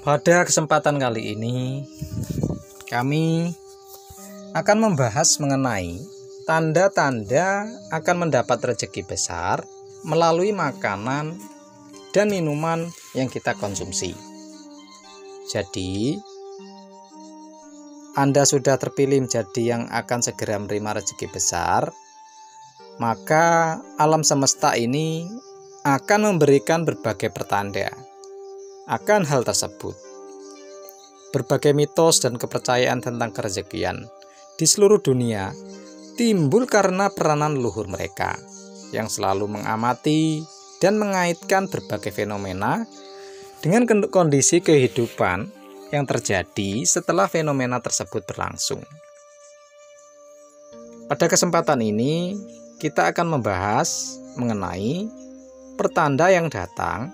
Pada kesempatan kali ini, kami akan membahas mengenai tanda-tanda akan mendapat rezeki besar melalui makanan dan minuman yang kita konsumsi. Jadi, Anda sudah terpilih menjadi yang akan segera menerima rezeki besar, maka alam semesta ini akan memberikan berbagai pertanda akan hal tersebut. Berbagai mitos dan kepercayaan tentang kerezekian di seluruh dunia timbul karena peranan leluhur mereka yang selalu mengamati dan mengaitkan berbagai fenomena dengan kondisi kehidupan yang terjadi setelah fenomena tersebut berlangsung. Pada kesempatan ini, kita akan membahas mengenai pertanda yang datang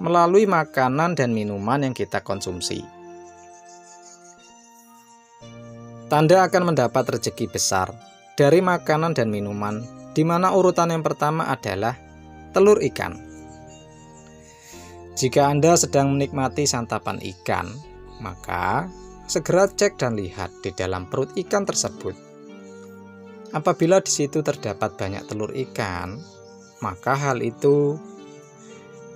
melalui makanan dan minuman yang kita konsumsi. Tanda akan mendapat rezeki besar dari makanan dan minuman, di mana urutan yang pertama adalah telur ikan. Jika Anda sedang menikmati santapan ikan, maka segera cek dan lihat di dalam perut ikan tersebut. Apabila di situ terdapat banyak telur ikan, maka hal itu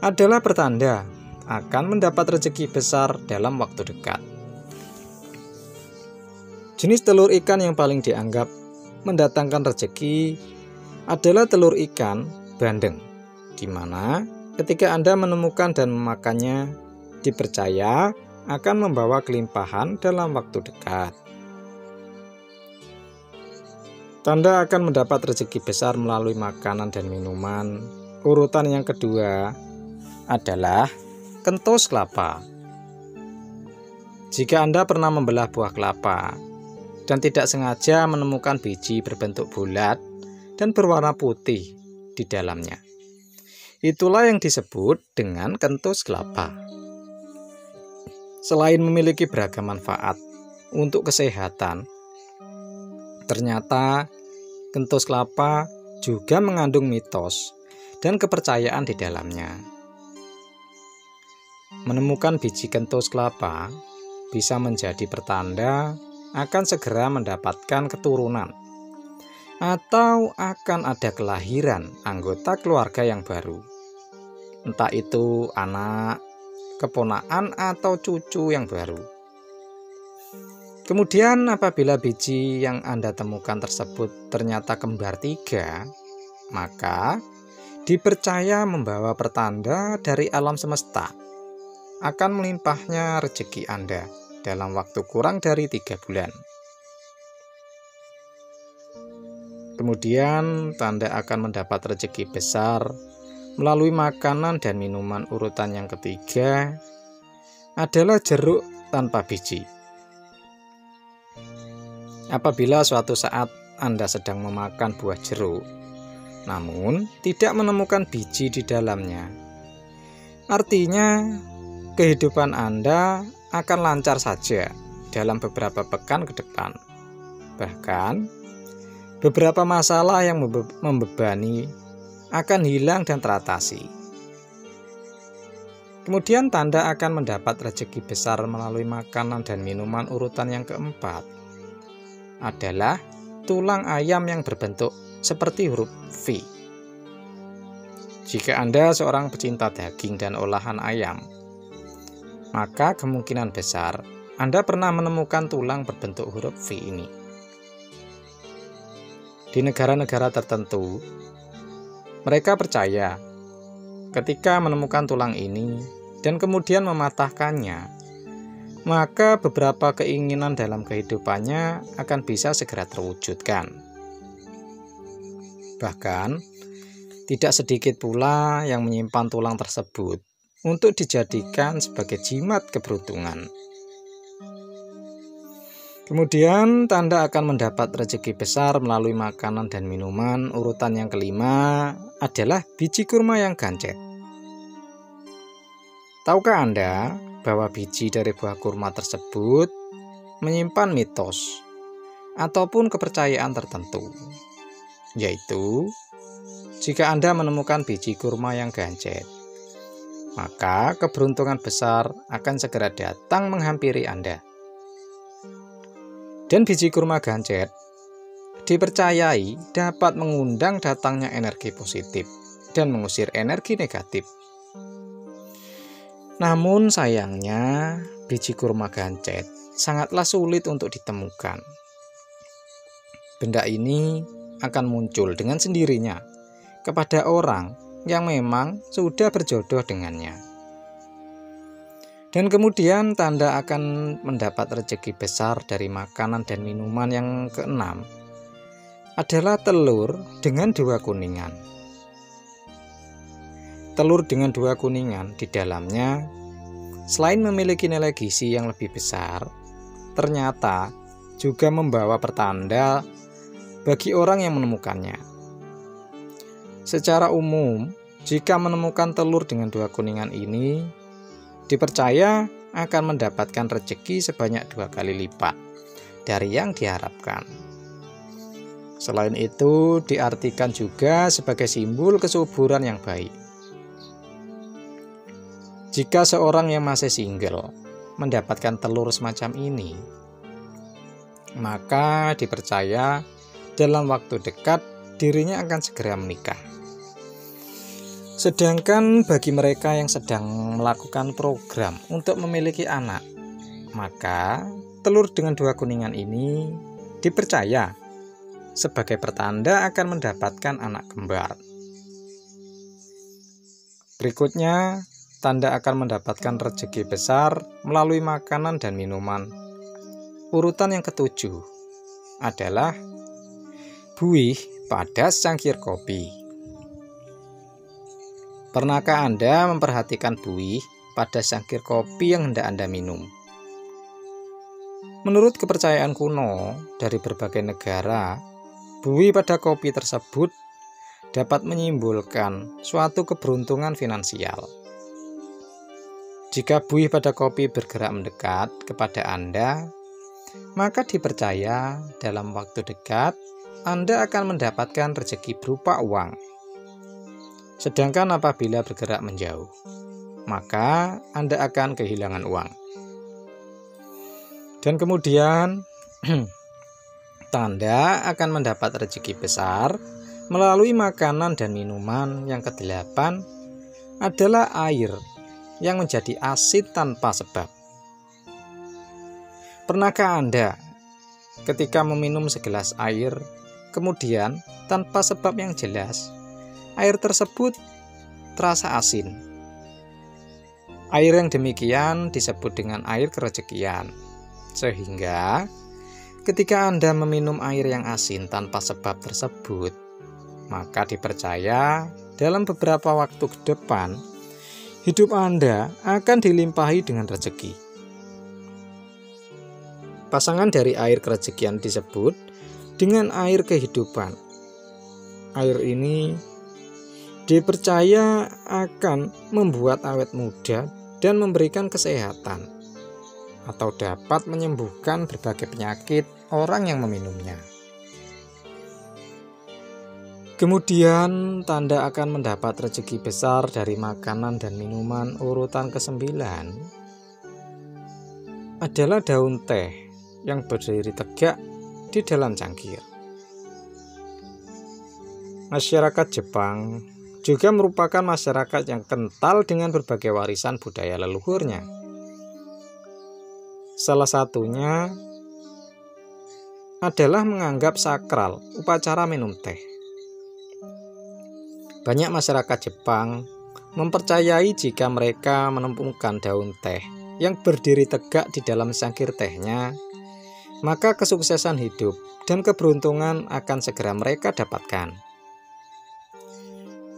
adalah pertanda akan mendapat rezeki besar dalam waktu dekat. Jenis telur ikan yang paling dianggap mendatangkan rezeki adalah telur ikan bandeng, di mana ketika Anda menemukan dan memakannya, dipercaya akan membawa kelimpahan dalam waktu dekat. Tanda akan mendapat rezeki besar melalui makanan dan minuman. Urutan yang kedua adalah kentus kelapa. Jika Anda pernah membelah buah kelapa dan tidak sengaja menemukan biji berbentuk bulat dan berwarna putih di dalamnya, itulah yang disebut dengan kentus kelapa. Selain memiliki beragam manfaat untuk kesehatan, ternyata kentus kelapa juga mengandung mitos dan kepercayaan di dalamnya. Menemukan biji kentus kelapa bisa menjadi pertanda akan segera mendapatkan keturunan atau akan ada kelahiran anggota keluarga yang baru. Entah itu anak, keponakan, atau cucu yang baru. Kemudian apabila biji yang Anda temukan tersebut ternyata kembar 3, maka dipercaya membawa pertanda dari alam semesta akan melimpahnya rezeki Anda dalam waktu kurang dari 3 bulan. Kemudian tanda akan mendapat rezeki besar melalui makanan dan minuman urutan yang ketiga adalah jeruk tanpa biji. Apabila suatu saat Anda sedang memakan buah jeruk, namun tidak menemukan biji di dalamnya, artinya kehidupan Anda akan lancar saja dalam beberapa pekan ke depan. Bahkan, beberapa masalah yang membebani akan hilang dan teratasi. Kemudian tanda akan mendapat rezeki besar melalui makanan dan minuman urutan yang keempat adalah tulang ayam yang berbentuk seperti huruf V. Jika Anda seorang pecinta daging dan olahan ayam, maka kemungkinan besar Anda pernah menemukan tulang berbentuk huruf V ini. Di negara-negara tertentu, mereka percaya ketika menemukan tulang ini dan kemudian mematahkannya, maka beberapa keinginan dalam kehidupannya akan bisa segera terwujudkan. Bahkan, tidak sedikit pula yang menyimpan tulang tersebut untuk dijadikan sebagai jimat keberuntungan. Kemudian tanda akan mendapat rezeki besar melalui makanan dan minuman urutan yang kelima adalah biji kurma yang gancet. Tahukah Anda bahwa biji dari buah kurma tersebut menyimpan mitos ataupun kepercayaan tertentu, yaitu jika Anda menemukan biji kurma yang gancet, maka keberuntungan besar akan segera datang menghampiri Anda. Dan biji kurma gancet dipercayai dapat mengundang datangnya energi positif dan mengusir energi negatif. Namun sayangnya, biji kurma gancet sangatlah sulit untuk ditemukan. Benda ini akan muncul dengan sendirinya kepada orang yang memang sudah berjodoh dengannya. Dan kemudian tanda akan mendapat rezeki besar dari makanan dan minuman yang keenam adalah telur dengan 2 kuningan. Telur dengan 2 kuningan di dalamnya, selain memiliki nilai gizi yang lebih besar, ternyata juga membawa pertanda bagi orang yang menemukannya. Secara umum, jika menemukan telur dengan 2 kuningan ini, dipercaya akan mendapatkan rezeki sebanyak 2 kali lipat dari yang diharapkan. Selain itu, diartikan juga sebagai simbol kesuburan yang baik. Jika seorang yang masih single mendapatkan telur semacam ini, maka dipercaya dalam waktu dekat dirinya akan segera menikah. Sedangkan bagi mereka yang sedang melakukan program untuk memiliki anak, maka telur dengan 2 kuningan ini dipercaya sebagai pertanda akan mendapatkan anak kembar. Berikutnya, tanda akan mendapatkan rezeki besar melalui makanan dan minuman. Urutan yang ke-7 adalah buih pada cangkir kopi. Pernahkah Anda memperhatikan buih pada cangkir kopi yang hendak Anda minum? Menurut kepercayaan kuno dari berbagai negara, buih pada kopi tersebut dapat menyimbolkan suatu keberuntungan finansial. Jika buih pada kopi bergerak mendekat kepada Anda, maka dipercaya dalam waktu dekat Anda akan mendapatkan rezeki berupa uang. Sedangkan apabila bergerak menjauh, maka Anda akan kehilangan uang. Dan kemudian, tanda akan mendapat rezeki besar melalui makanan dan minuman yang ke-8 adalah air yang menjadi asin tanpa sebab. Pernahkah Anda ketika meminum segelas air, kemudian tanpa sebab yang jelas, air tersebut terasa asin? Air yang demikian disebut dengan air kerejekian. Sehingga ketika Anda meminum air yang asin tanpa sebab tersebut, maka dipercaya dalam beberapa waktu ke depan hidup Anda akan dilimpahi dengan rezeki. Pasangan dari air kerejekian disebut dengan air kehidupan. Air ini dipercaya akan membuat awet muda dan memberikan kesehatan, atau dapat menyembuhkan berbagai penyakit orang yang meminumnya. Kemudian tanda akan mendapat rezeki besar dari makanan dan minuman urutan ke-9 adalah daun teh yang berdiri tegak di dalam cangkir. Masyarakat Jepang juga merupakan masyarakat yang kental dengan berbagai warisan budaya leluhurnya. Salah satunya adalah menganggap sakral upacara minum teh. Banyak masyarakat Jepang mempercayai jika mereka menemukan daun teh yang berdiri tegak di dalam cangkir tehnya, maka kesuksesan hidup dan keberuntungan akan segera mereka dapatkan.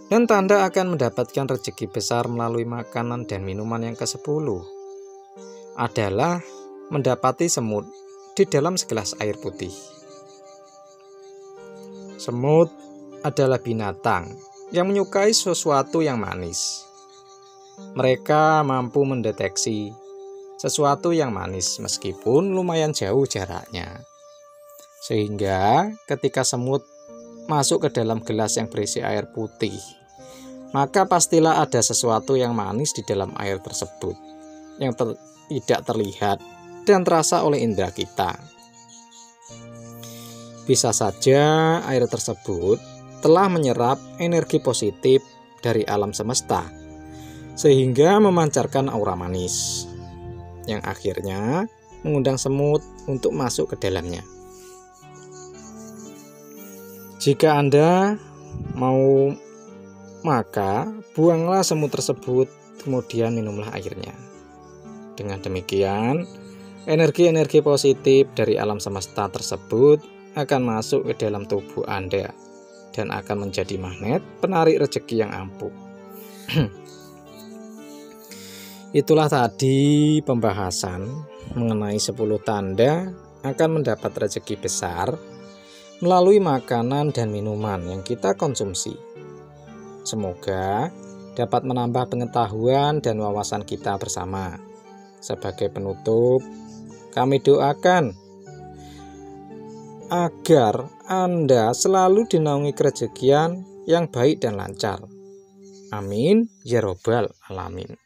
Dan tanda akan mendapatkan rezeki besar melalui makanan dan minuman yang ke-10 adalah mendapati semut di dalam segelas air putih. Semut adalah binatang yang menyukai sesuatu yang manis. Mereka mampu mendeteksi sesuatu yang manis meskipun lumayan jauh jaraknya. Sehingga ketika semut masuk ke dalam gelas yang berisi air putih, maka pastilah ada sesuatu yang manis di dalam air tersebut yang tidak terlihat dan terasa oleh indera kita. Bisa saja air tersebut telah menyerap energi positif dari alam semesta sehingga memancarkan aura manis yang akhirnya mengundang semut untuk masuk ke dalamnya. Jika Anda mau, maka buanglah semut tersebut, kemudian minumlah airnya. Dengan demikian, energi-energi positif dari alam semesta tersebut akan masuk ke dalam tubuh Anda dan akan menjadi magnet penarik rezeki yang ampuh. Itulah tadi pembahasan mengenai 10 tanda akan mendapat rezeki besar melalui makanan dan minuman yang kita konsumsi. Semoga dapat menambah pengetahuan dan wawasan kita bersama. Sebagai penutup, kami doakan agar Anda selalu dinaungi kerezekian yang baik dan lancar. Amin ya robbal alamin.